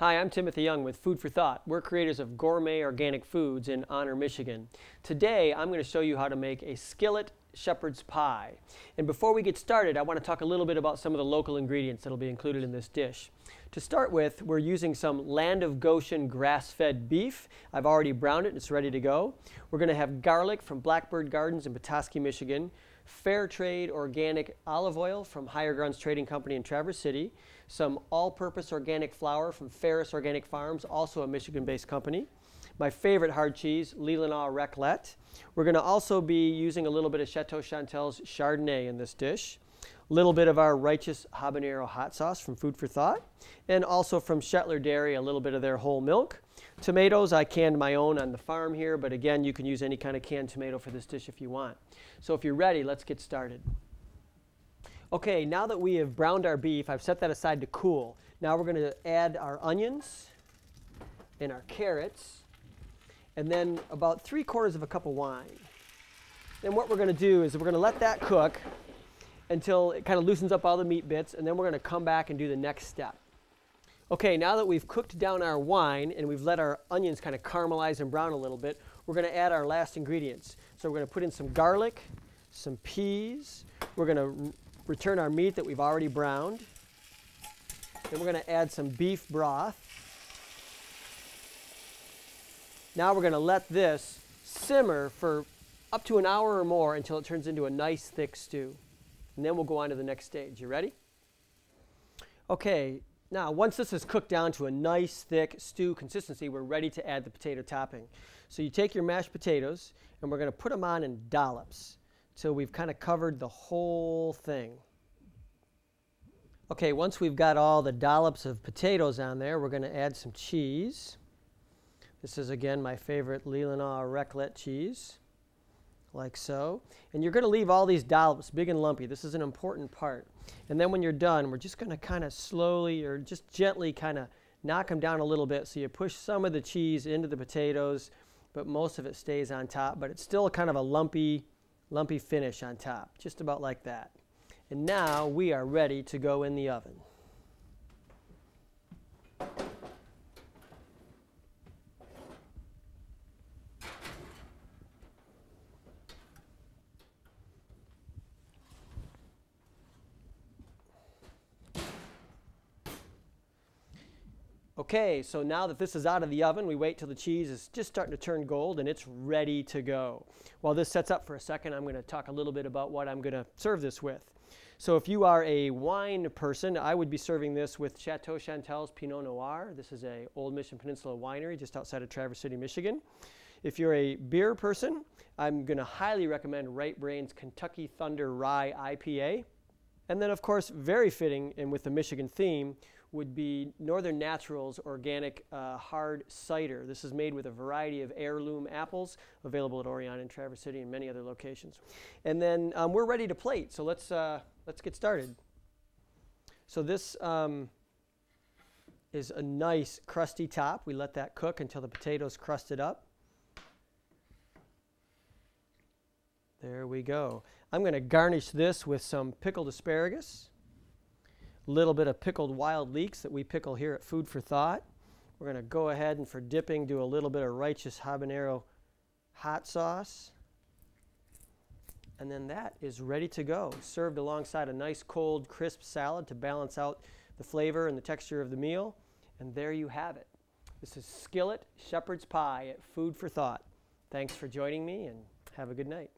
Hi, I'm Timothy Young with Food for Thought. We're creators of gourmet organic foods in Honor, Michigan. Today, I'm going to show you how to make a skillet shepherd's pie. And before we get started, I want to talk a little bit about some of the local ingredients that will be included in this dish. To start with, we're using some Land of Goshen grass-fed beef. I've already browned it and it's ready to go. We're going to have garlic from Blackbird Gardens in Petoskey, Michigan. Fair trade organic olive oil from Higher Grounds Trading Company in Traverse City. Some all-purpose organic flour from Ferris Organic Farms, also a Michigan-based company. My favorite hard cheese, Leelanau Raclette. We're going to also be using a little bit of Chateau Chantel's Chardonnay in this dish. A little bit of our Righteous Habanero hot sauce from Food for Thought. And also from Shetler Dairy, a little bit of their whole milk. Tomatoes, I canned my own on the farm here, but again, you can use any kind of canned tomato for this dish if you want. So if you're ready, let's get started. Okay, now that we have browned our beef, I've set that aside to cool. Now we're going to add our onions and our carrots, and then about 3/4 of a cup of wine. Then what we're going to do is we're going to let that cook until it kind of loosens up all the meat bits, and then we're going to come back and do the next step. Okay, now that we've cooked down our wine and we've let our onions kind of caramelize and brown a little bit, we're going to add our last ingredients. So we're going to put in some garlic, some peas. We're going to return our meat that we've already browned. Then we're going to add some beef broth. Now we're going to let this simmer for up to an hour or more until it turns into a nice thick stew. And then we'll go on to the next stage. You ready? Okay. Now, once this is cooked down to a nice, thick stew consistency, we're ready to add the potato topping. So you take your mashed potatoes, and we're going to put them on in dollops till we've kind of covered the whole thing. Okay, once we've got all the dollops of potatoes on there, we're going to add some cheese. This is, again, my favorite Leelanau Raclette cheese, like so. And you're going to leave all these dollops big and lumpy. This is an important part. And then when you're done, we're just going to kind of slowly or just gently kind of knock them down a little bit. So you push some of the cheese into the potatoes, but most of it stays on top. But it's still kind of a lumpy finish on top, just about like that. And now we are ready to go in the oven. Okay, so now that this is out of the oven, we wait till the cheese is just starting to turn gold and it's ready to go. While this sets up for a second, I'm going to talk a little bit about what I'm going to serve this with. So if you are a wine person, I would be serving this with Chateau Chantel's Pinot Noir. This is a Old Mission Peninsula winery just outside of Traverse City, Michigan. If you're a beer person, I'm going to highly recommend Right Brain's Kentucky Thunder Rye IPA. And then, of course, very fitting and with the Michigan theme would be Northern Naturals Organic Hard Cider. This is made with a variety of heirloom apples, available at Orion in Traverse City and many other locations. And then we're ready to plate, so let's get started. So this is a nice crusty top. We let that cook until the potatoes crusted up. There we go. I'm going to garnish this with some pickled asparagus, a little bit of pickled wild leeks that we pickle here at Food for Thought. We're going to go ahead and for dipping do a little bit of Righteous Habanero hot sauce. And then that is ready to go, served alongside a nice cold crisp salad to balance out the flavor and the texture of the meal. And there you have it. This is skillet shepherd's pie at Food for Thought. Thanks for joining me and have a good night.